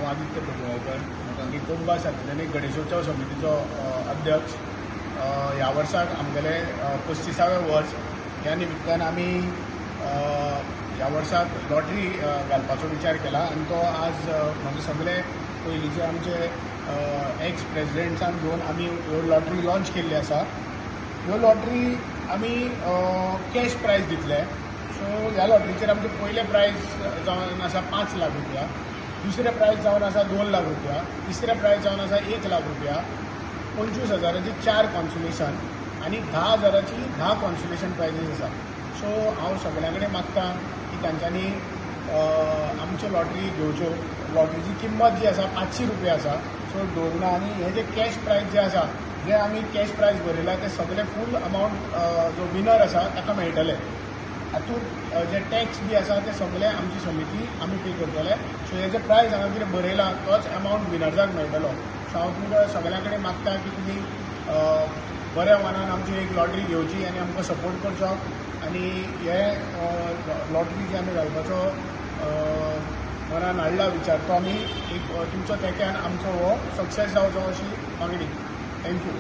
हांव आदित्य प्रभुगांवकर मागीर कुंभा सार्वजनीक गणेशोत्सव समितीचो अध्यक्ष. ह्या वर्साक आमगेले 35वें वर्स. ह्या निमित्तान आमी ह्या वर्साक लॉटरी घालपाचो विचार केला आनी तो आज म्हणजे सगळे पयलींचे आमचे एक्स प्रेसिडेंट्सान घेवन आमी ह्यो लॉटरी लॉन्च केल्ली आसा. ह्यो लॉटरी आमी कॅश प्रायज दितले. सो ह्या लॉटरीचेर आमचे पयलें प्रायज जावन आसा 5 लाख रुपया, दुसरें प्रायज जावन आसा 2 लाख रुपया, तिसरें प्रायज जावन आसा 1 लाख रुपया, 25,000ची 4 कॉन्सोलेशन आनी 10,000ची 10 कॉन्सोलेशन प्रायजीस आसा. सो हांव सगळ्यां कडेन मागतां की तांच्यांनी आमच्यो लॉटरी घेवच्यो. लॉटरीची किंमत जी आसा 500 रुपया आसा. सो दवरना आनी हे जे कॅश प्रायज जे आसा, जे आमी कॅश प्रायज भरयला ते सगळे फूल अमावंट जो विनर आसा ताका मेळटले. हातूंत जे टॅक्स बी आसा ते सगळे आमची समिती आमी पे करतले. सो हे जे प्रायज हांगा कितें बरयला तोच अमावंट विनर्साक मेळटलो. सो हांव तुमकां सगळ्यां कडेन मागतां की तुमी बऱ्या मनान आमची एक लॉटरी घेवची आनी आमकां सपोर्ट करचो आनी हे लॉटरी जी आमी घालपाचो मनान हाडला विचार तो आमी एक तुमचो तेंक्यान आमचो हो सक्सेस जावचो अशी मागणी. थँक्यू.